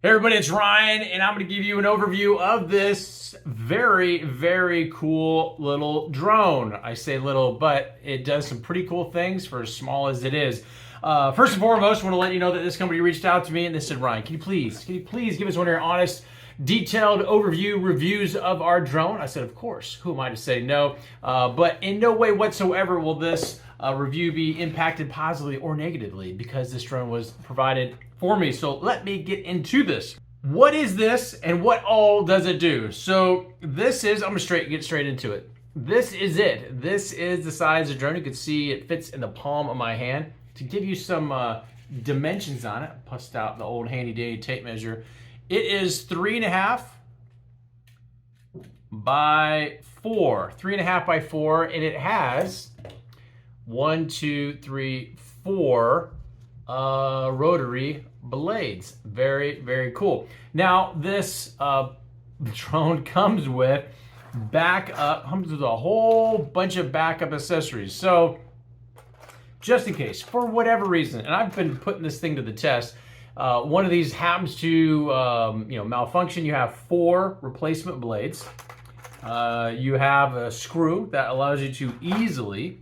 Hey everybody, it's Ryan, and I'm going to give you an overview of this very, very cool little drone. I say little, but it does some pretty cool things for as small as it is. First and foremost, I want to let you know that this company reached out to me and they said, Ryan, can you please give us one of your honest, detailed overview reviews of our drone? I said, of course. Who am I to say no? But in no way whatsoever will this review be impacted positively or negatively because this drone was provided for me. So let me get into this. What is this and what all does it do? So this is, I'm gonna get straight into it. This is it. This is the size of the drone. You can see it fits in the palm of my hand. To give you some dimensions on it, I bust out the old handy dandy tape measure. It is 3.5 by 4, 3.5 by 4, and it has 1, 2, 3, 4 rotary blades. Very, very cool. Now this drone comes with a whole bunch of backup accessories. So just in case, for whatever reason, and I've been putting this thing to the test, one of these happens to malfunction, you have 4 replacement blades. You have a screw that allows you to easily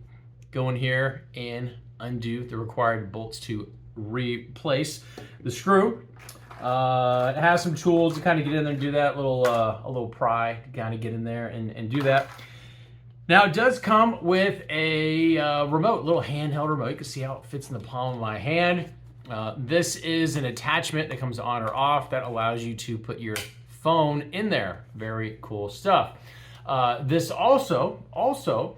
go in here and undo the required bolts to replace the screw. It has some tools to kind of get in there and do that, a little pry to kind of get in there and do that. Now it does come with a remote, little handheld remote. You can see how it fits in the palm of my hand. This is an attachment that comes on or off that allows you to put your phone in there. Very cool stuff. This also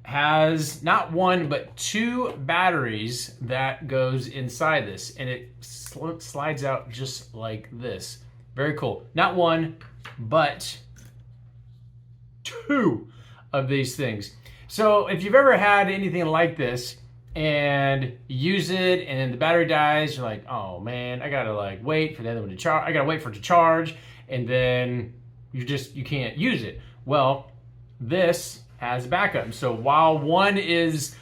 has not 1 but 2 batteries that goes inside this, and it slides out just like this. Very cool. Not 1 but 2 of these things. So if you've ever had anything like this and use it and the battery dies, you're like, oh man, I gotta wait for the other one to charge. I gotta wait for it to charge, and then you can't use it. Well, this has backup. So while one is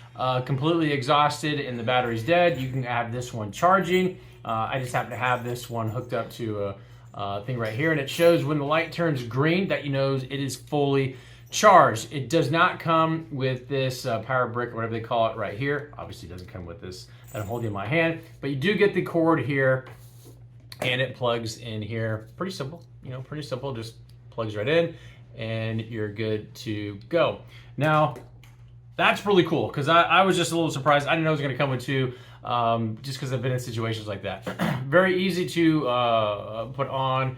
completely exhausted and the battery's dead, you can have this one charging. I just happen to have this one hooked up to a thing right here, and it shows when the light turns green that you know it is fully charged. It does not come with this power brick or whatever they call it right here. Obviously it doesn't come with this that I'm holding in my hand, but you do get the cord here and it plugs in here. Pretty simple, just plugs right in and you're good to go. Now that's really cool because I was just a little surprised. I didn't know it was gonna come with 2 just because I've been in situations like that. Very easy to put on,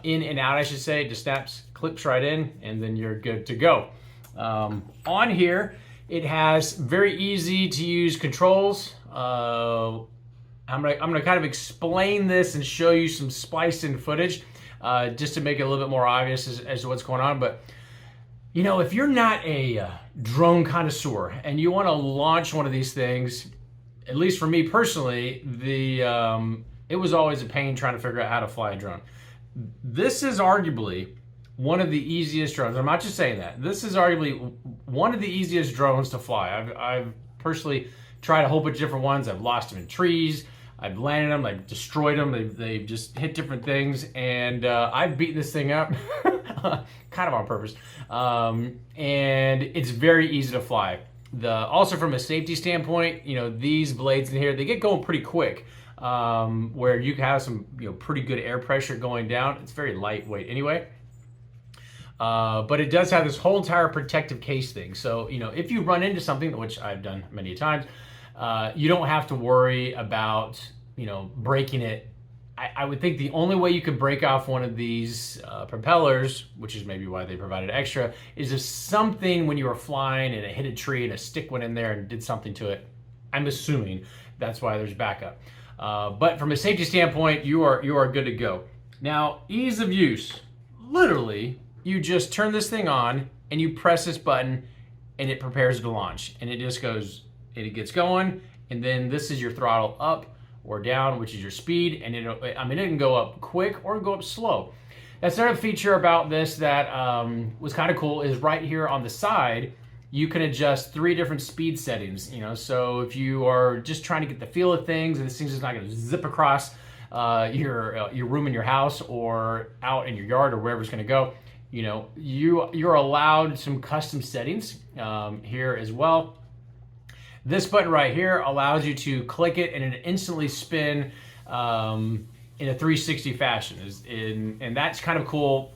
in and out, I should say. Just snaps, clips right in, and then you're good to go. On here, it has very easy to use controls. I'm gonna kind of explain this and show you some spliced in footage just to make it a little bit more obvious as to what's going on. But if you're not a drone connoisseur and you want to launch one of these things, at least for me personally, it was always a pain trying to figure out how to fly a drone. This is arguably one of the easiest drones. I'm not just saying that. This is arguably one of the easiest drones to fly. I've personally tried a whole bunch of different ones. I've lost them in trees. I've landed them. I've destroyed them. They've just hit different things. And I've beaten this thing up, kind of on purpose. And it's very easy to fly. Also from a safety standpoint, these blades in here, they get going pretty quick. Where you can have some pretty good air pressure going down. It's very lightweight anyway. But it does have this whole entire protective case thing. So, if you run into something, which I've done many times, you don't have to worry about, breaking it. I would think the only way you could break off one of these propellers, which is maybe why they provided extra, is if something when you were flying and it hit a tree and a stick went in there and did something to it. I'm assuming that's why there's backup. But from a safety standpoint, you are good to go. Now, ease of use. Literally, you just turn this thing on and you press this button and it prepares to launch. And it just goes, it gets going, and then this is your throttle up or down, which is your speed, and it can go up quick or go up slow. That's another feature about this that was kind of cool is right here on the side, you can adjust 3 different speed settings. So if you are just trying to get the feel of things and this thing's just not going to zip across your room in your house or out in your yard or wherever it's going to go, you know, you're allowed some custom settings here as well. This button right here allows you to click it and it instantly spin in a 360 fashion, and that's kind of cool.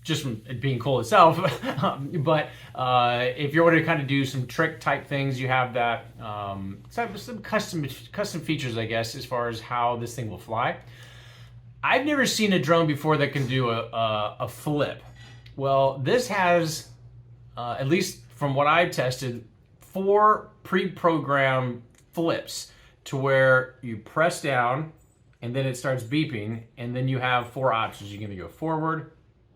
Just from it being cool itself, but if you want to kind of do some trick type things, you have that some custom features, I guess, as far as how this thing will fly. I've never seen a drone before that can do a flip. Well, this has, at least from what I've tested, 4 pre-programmed flips to where you press down and then it starts beeping, and then you have 4 options. You're going to go forward.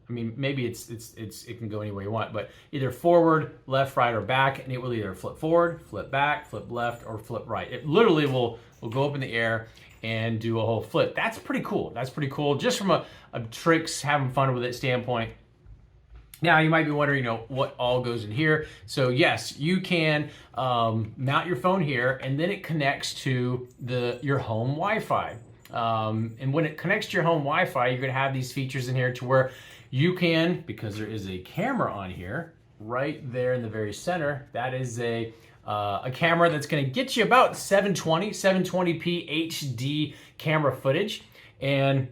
I mean, maybe it can go anywhere you want, but either forward, left, right, or back, and it will either flip forward, flip back, flip left, or flip right. It literally will go up in the air and do a whole flip. That's pretty cool. That's pretty cool, just from a tricks, having fun with it standpoint. Now, you might be wondering, you know, what all goes in here. So yes, you can mount your phone here, and then it connects to your home Wi-Fi. And when it connects to your home Wi-Fi, you're gonna have these features in here to where you can, because there is a camera on here, right there in the very center, that is a camera that's gonna get you about 720p HD camera footage. And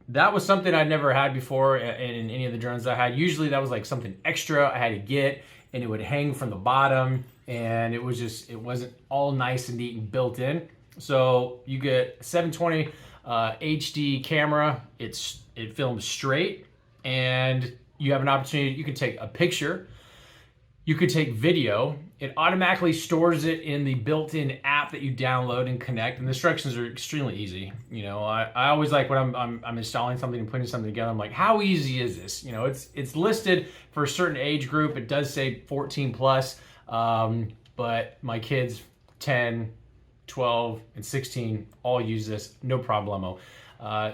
that was something I'd never had before in any of the drones I had. Usually that was like something extra I had to get, and it would hang from the bottom, and it wasn't all nice and neat and built in. So you get 720 HD camera, it films straight, and you have an opportunity, you can take a picture, you could take video, it automatically stores it in the built-in app that you download and connect, and the instructions are extremely easy. You know, I always like when I'm installing something and putting something together, I'm like, how easy is this? You know, it's listed for a certain age group, it does say 14 plus, but my kids 10, 12, and 16 all use this, no problemo.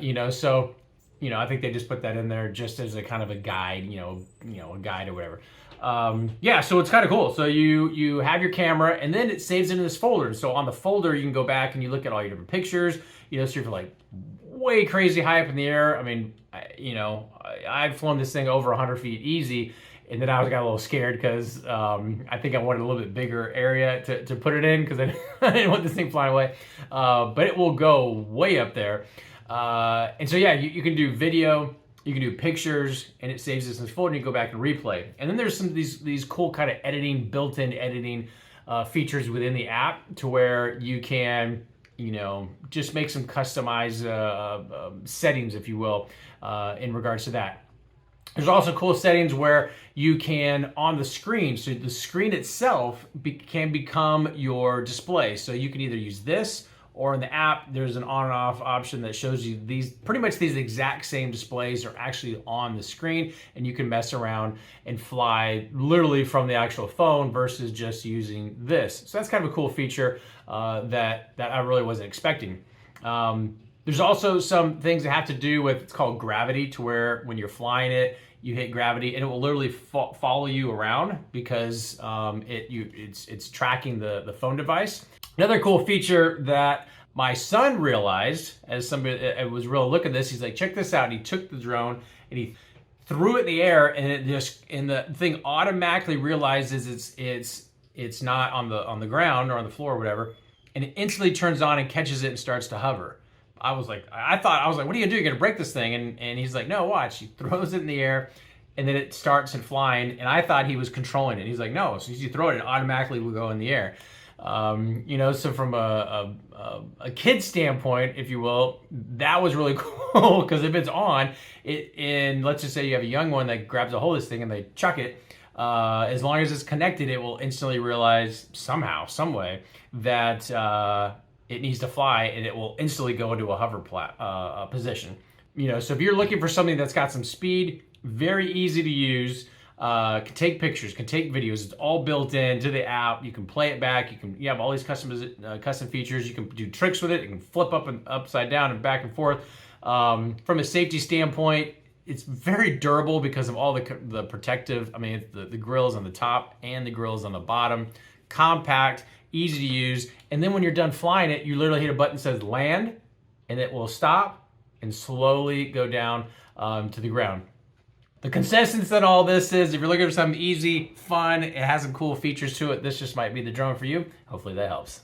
You know, so, you know, I think they just put that in there just as a kind of a guide, you know, a guide or whatever. Yeah, so it's kind of cool. So you have your camera, and then it saves into this folder. So on the folder, you can go back and you look at all your different pictures. You know, so you're like way crazy high up in the air. I mean, I've flown this thing over 100 feet easy, and then I got a little scared because I think I wanted a little bit bigger area to put it in, because I didn't want this thing flying away. But it will go way up there. And so yeah, you can do video, you can do pictures, and it saves this in this folder, and you go back and replay. And then there's some of these cool kind of editing, built-in editing features within the app, to where you can, you know, just make some customized settings, if you will, in regards to that. There's also cool settings where you can, on the screen, so the screen itself can become your display. So you can either use this, or in the app, there's an on and off option that shows you pretty much these exact same displays are actually on the screen, and you can mess around and fly literally from the actual phone versus just using this. So that's kind of a cool feature that I really wasn't expecting. There's also some things that have to do with, it's called gravity, to where when you're flying it, you hit gravity and it will literally follow you around, because it's tracking the phone device. Another cool feature that my son realized, as somebody that was real look at this, he's like, check this out. And he took the drone and he threw it in the air, and the thing automatically realizes it's not on the ground or on the floor or whatever, and it instantly turns on and catches it and starts to hover. I was like, what are you gonna do? You're gonna break this thing? And he's like, no, watch. He throws it in the air, and then it starts and flying. And I thought he was controlling it. He's like, no, as soon as you throw it, it automatically will go in the air. You know, so from a kid standpoint, if you will, that was really cool, because if it's on, and let's just say you have a young one that grabs a hold of this thing and they chuck it, as long as it's connected, it will instantly realize somehow, some way, that it needs to fly, and it will instantly go into a hover position. You know, so if you're looking for something that's got some speed, very easy to use, can take pictures, can take videos, it's all built into the app, you can play it back, you have all these custom features, you can do tricks with it, you can flip up and upside down and back and forth. From a safety standpoint, it's very durable because of all the protective, I mean, the grills on the top and the grills on the bottom, compact, easy to use, and then when you're done flying it, you literally hit a button that says land, and it will stop and slowly go down to the ground. The consistency on all this is, if you're looking for something easy, fun, it has some cool features to it, this just might be the drone for you. Hopefully that helps.